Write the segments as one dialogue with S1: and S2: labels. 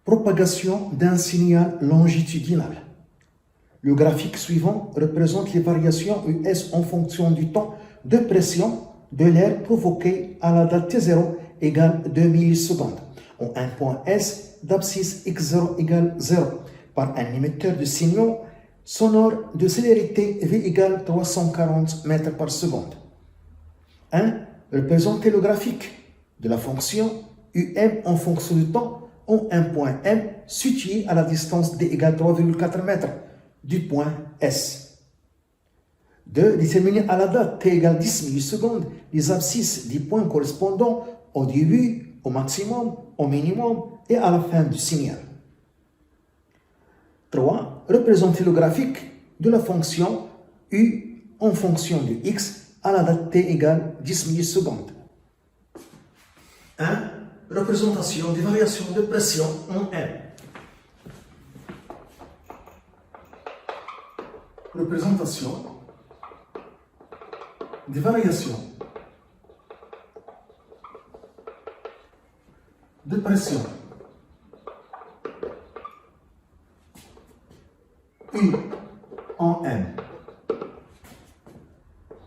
S1: Propagation d'un signal longitudinal. Le graphique suivant représente les variations US en fonction du temps de pression de l'air provoqué à la date T0 égale 2 millisecondes, en un point S d'abscisse X0 égale 0, par un émetteur de signaux sonores de célérité V égale 340 mètres par seconde. 1. Représenter le graphique de la fonction UM en fonction du temps en un point M situé à la distance D égale 3,4 mètres du point S. 2. Déterminer à la date T égale 10 millisecondes les abscisses des points correspondant au début, au maximum, au minimum et à la fin du signal. 3. Représenter le graphique de la fonction U en fonction de X à la date T égale 10 millisecondes. 1. Représentation des variations de pression en M. Représentation des variations de pression U en M.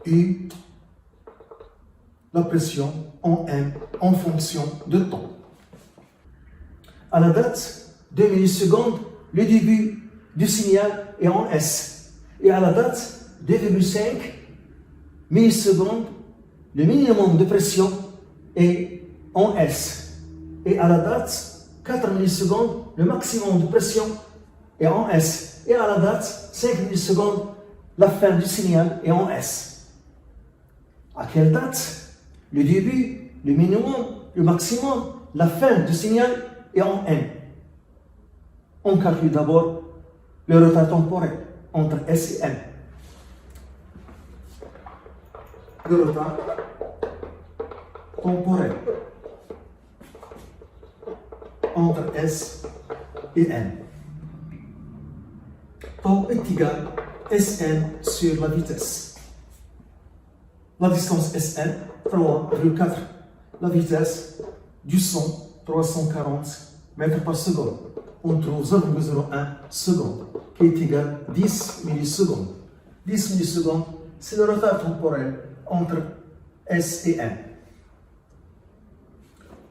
S1: U, la pression en M en fonction de temps. À la date 2 millisecondes, le début du signal est en S. Et à la date 2,5 millisecondes, le minimum de pression est en S. Et à la date 4 millisecondes, le maximum de pression est en S. Et à la date 5 millisecondes, la fin du signal est en S. À quelle date? Le début, le minimum, le maximum, la fin du signal est en M. On calcule d'abord le retard temporel entre S et M. Le retard temporel entre S et M. Tau est égal à Sn sur la vitesse. La distance Sn, 3,4. La vitesse du son, 340 mètres par seconde. On trouve 0,01 seconde, qui est égal à 10 millisecondes. 10 millisecondes, c'est le retard temporel entre S et M.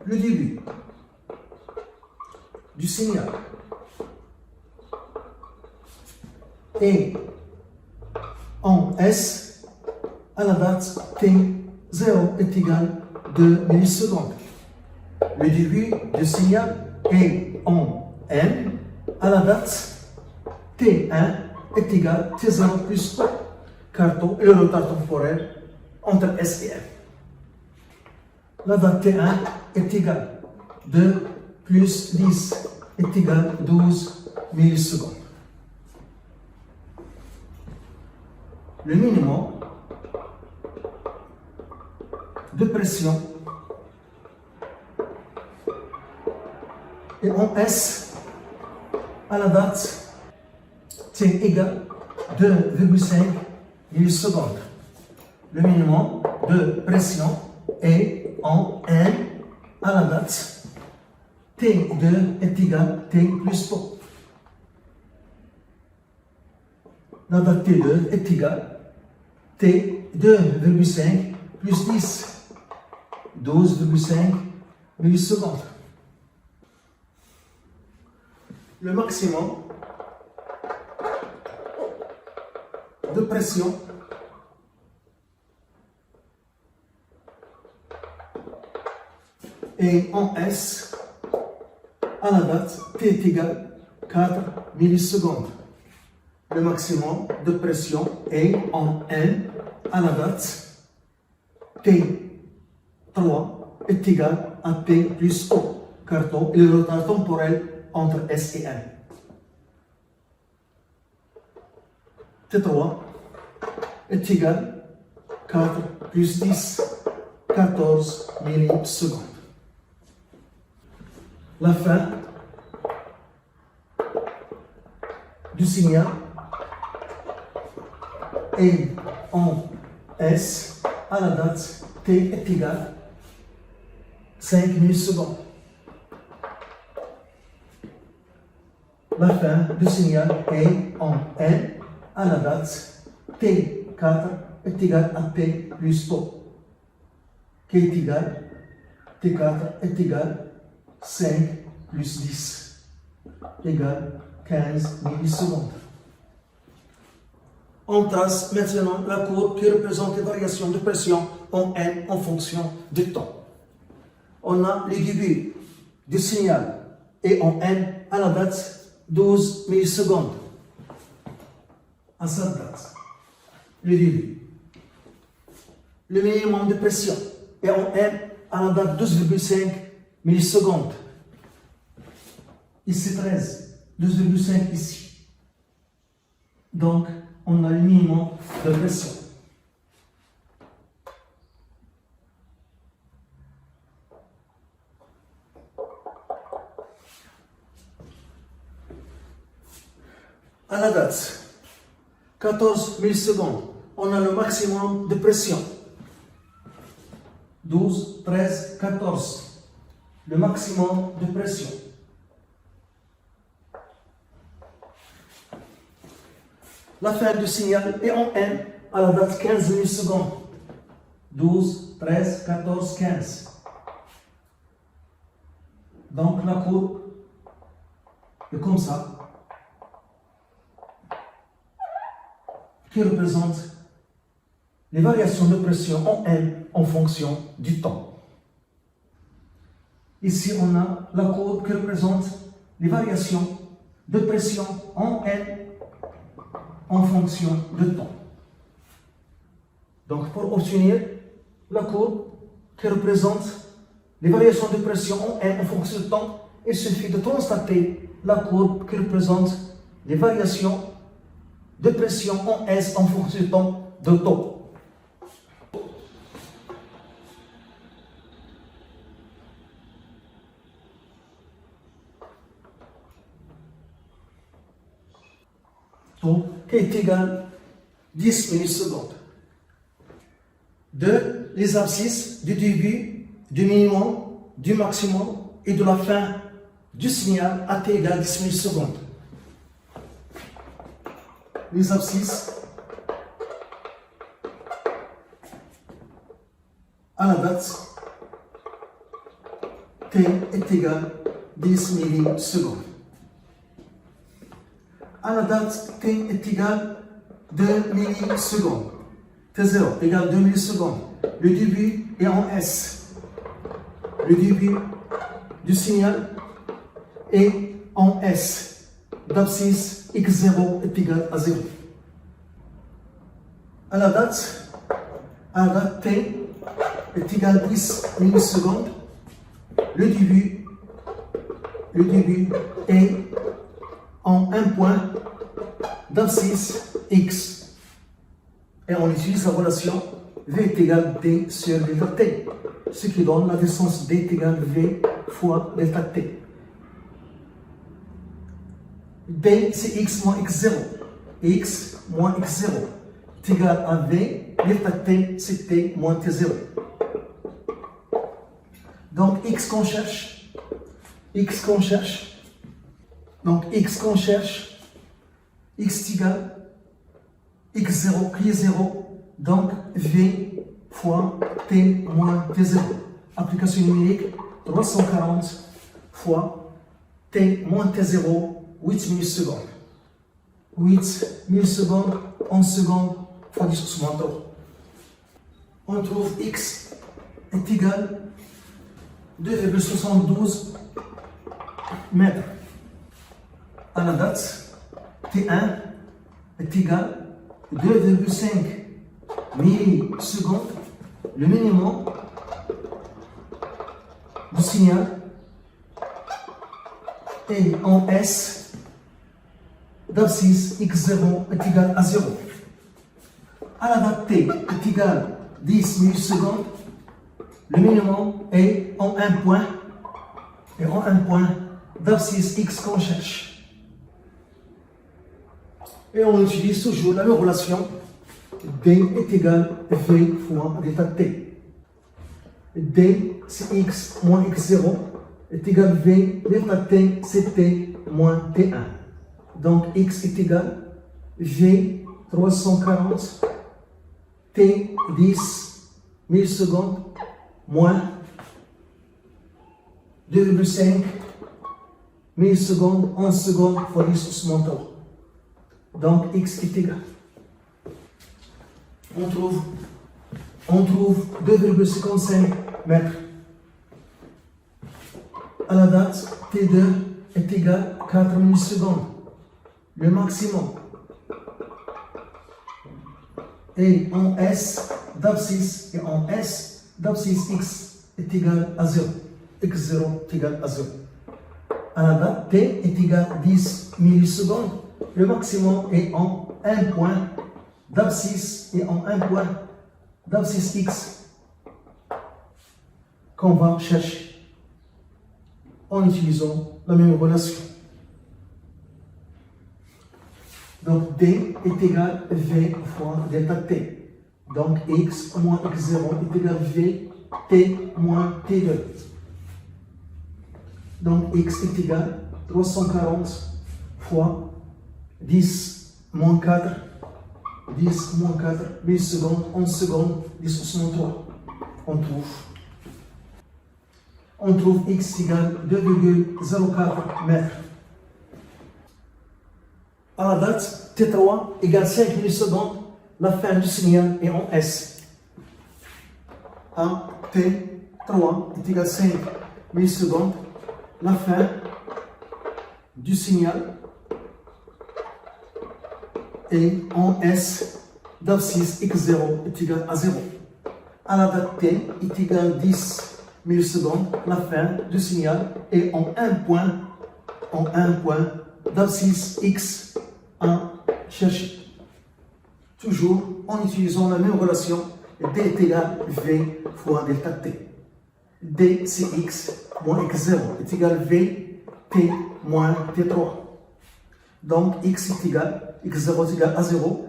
S1: Le début du signal est en S à la date T0 est égal à 2 millisecondes. Le début du signal est en M à la date T1 est égal à T0 plus 1, car tau est le retard temporel entre S et M. La date T1 est égale à 2 plus 10 est égal à 12 millisecondes. Le minimum de pression est en S à la date T égale à 2,5 millisecondes. Le minimum de pression est en N à la date T2 est égal à T plus 2. La date T2 est égale à T2,5 plus 10, 12,5 millisecondes. Le maximum de pression est en S à la date T est égal à 4 millisecondes. Le maximum de pression est en N à la date T3 est égal à T plus O, car tau est le retard temporel entre S et M. T3 est égal à 4 plus 10, 14 millisecondes. La fin du signal est en S à la date T est égal à 5 millisecondes. la fin du signal est en N à la date T4 est égal à T plus taux, qui est égal, T4 est égal 5 plus 10, égale 15 millisecondes. On trace maintenant la courbe qui représente les variations de pression en N en fonction du temps. On a le début du signal et en N à la date 12 millisecondes. À cette date, le début. Le minimum de pression est en N à la date 12,5 millisecondes. Ici 13, 12,5 ici. Donc, on a le minimum de pression. À la date 14 millisecondes, on a le maximum de pression. 12, 13, 14. Le maximum de pression. La fin du signal est en N à la date 15 millisecondes. 12, 13, 14, 15. Donc la courbe est comme ça, qui représente les variations de pression en N en fonction du temps. Ici, on a la courbe qui représente les variations de pression en N en fonction du temps. Donc, pour obtenir la courbe qui représente les variations de pression en N en fonction du temps, il suffit de constater la courbe qui représente les variations de pression en S en fonction du temps de taux. Taux qui est égal à 10 millisecondes. De les abscisses du début, du minimum, du maximum et de la fin du signal à t égale 10 millisecondes. Les abscisses à la date t est égal à 10 millisecondes. À la date t est égal à 2 millisecondes. T0 égale 2 millisecondes. Le début est en S. Le début du signal est en S. D'abscisse x0 est égal à 0. À la date t est égal à 10 millisecondes. Le début est en un point d'abscisse x. Et on utilise la relation V est égal à D sur delta T, ce qui donne la distance D est égal à V fois delta T. D c'est x moins x0. X moins x0 est égal à V, delta T c'est T moins T0. Donc x qu'on cherche, donc x qu'on cherche, x est égal x0 qui est 0, donc V fois T moins T0. Application numérique 340 fois T moins T0, 8 millisecondes. 8 millisecondes en seconde fois 10 sur moins 3. On trouve x est égal à 2,72 mètres. À la date, T1 est égal à 2,5 millisecondes, le minimum du signal, et en S, d'abscisse x0 est égal à 0. À la date T est égal à 10 millisecondes, le minimum est en un point, et en un point d'abscisse x qu'on cherche. Et on utilise toujours la même relation. D est égal à V fois delta T. D c'est x moins x0 est égal à V delta T c'est T moins T1. Donc x est égal V 340 T 10 millisecondes moins 2,5 millisecondes en secondes fois 10 au second tour. Donc x est égal. On trouve 2,55 mètres. À la date, T2 est égal à 4 millisecondes. Le maximum. Et en S d'abscisse et en S d'abscisse x est égal à 0. x0 est égal à 0. À la date, T est égal à 10 millisecondes. Le maximum est en 1 point d'abscisse et en 1 point d'abscisse x qu'on va chercher en utilisant la même relation. Donc D est égal à V fois delta T. Donc x moins x0 est égal à V T moins T2. Donc x est égal à 340 fois 10 moins 4 millisecondes en secondes 10 au second tour. On trouve x égale 2,04 mètres. À la date, T3 égale 5 millisecondes, la fin du signal est en S. À T3 est égal à 5 millisecondes, la fin du signal est en S d'abscisse x0 est égal à 0. À la date T est égal à 10 millisecondes, la fin du signal est en 1 point d'abscisse x à chercher. Toujours en utilisant la même relation, D est égal à V fois delta T. D c'est x moins x0 est égal à V T moins T3. Donc x est égal, x0 est égal à 0,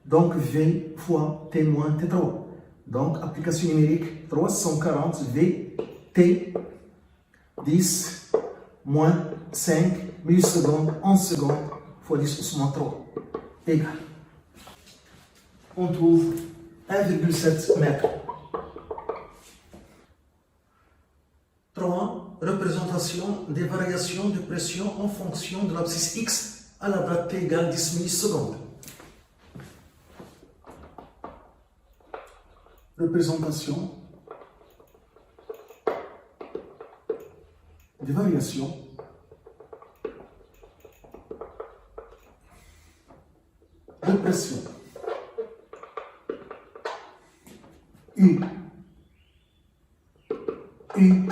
S1: donc V fois T moins T3. Donc application numérique 340 V T 10 moins 5 millisecondes en secondes fois 10 au second 3 égal. On trouve 1,7 mètres. 3. Représentation des variations de pression en fonction de l'abscisse x à la date t égale 10 millisecondes. Représentation des variations de pression U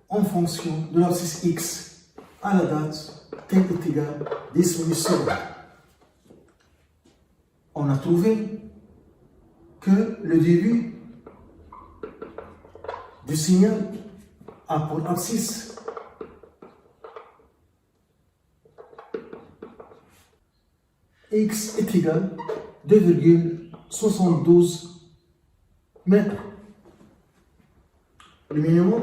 S1: en fonction de l'abscisse x à la date t est égal à 10 millisecondes. On a trouvé que le début du signal a pour abscisse x est égal à 2,72 mètres. Le minimum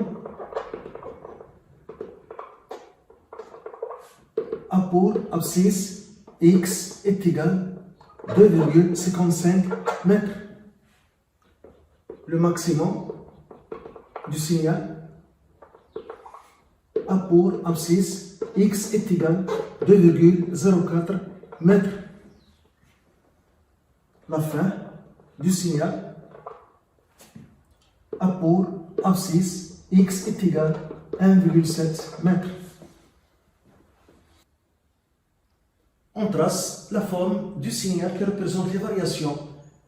S1: a pour abscisse x est égal à 2,55 mètres. Le maximum du signal a pour abscisse x est égal à 2,04 mètres. La fin du signal a pour abscisse x est égal à 1,7 mètres. On trace la forme du signal qui représente les variations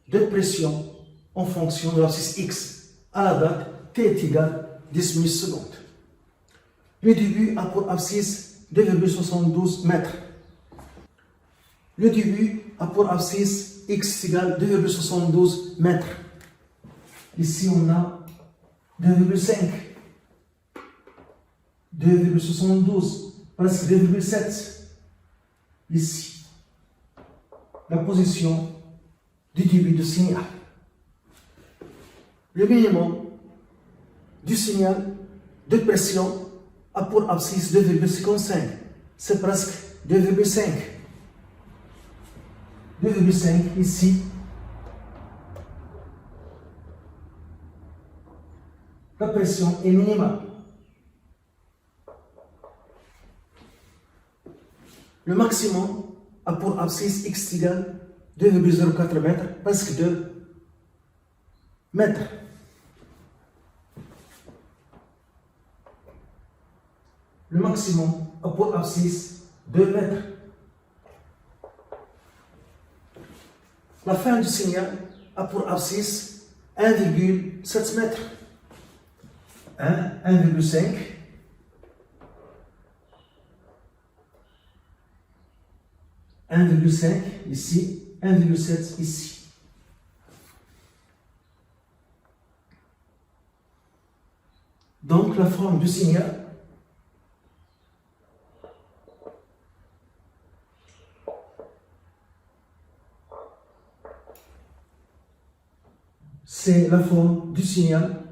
S1: de pression en fonction de l'abscisse x à la date t est égal à 10 millisecondes. Le début a pour abscisse 2,72 mètres. Le début a pour abscisse x égale 2,72 mètres. Ici, on a 2,5, 2,72, presque 2,7. Ici, la position du début du signal. Le minimum du signal de pression a pour abscisse 2,55. C'est presque 2,5. 2,5 ici. La pression est minimale. Le maximum a pour abscisse x égale 2,04 mètres, presque 2 mètres. Le maximum a pour abscisse 2 mètres. La fin du signal a pour abscisse 1,7 mètres. 1,5. 1,5 ici, 1,7 ici. Donc la forme du signal c'est la forme du signal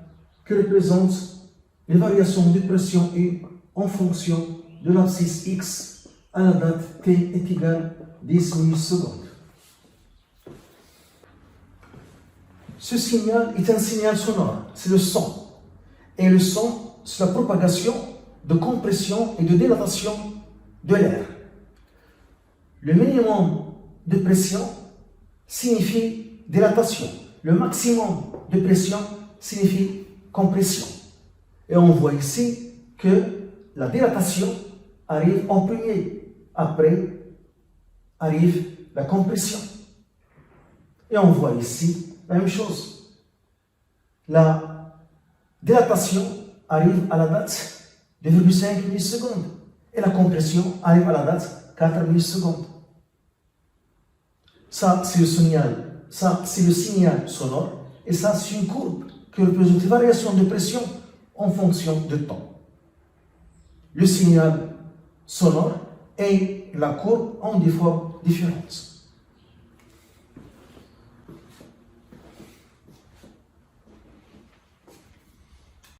S1: qui représente les variations de pression U en fonction de l'abscisse X à la date T est égale 10 millisecondes. Ce signal est un signal sonore, c'est le son. Et le son, c'est la propagation de compression et de dilatation de l'air. Le minimum de pression signifie dilatation. Le maximum de pression signifie compression. Et on voit ici que la dilatation arrive en premier. Après arrive la compression. Et on voit ici la même chose. La dilatation arrive à la date 2,5 millisecondes. Et la compression arrive à la date 4 millisecondes. Ça, c'est le signal. Ça, c'est le signal sonore. Et ça, c'est une courbe qui représente les variations de pression en fonction de temps. Le signal sonore et la courbe ont des formes différentes.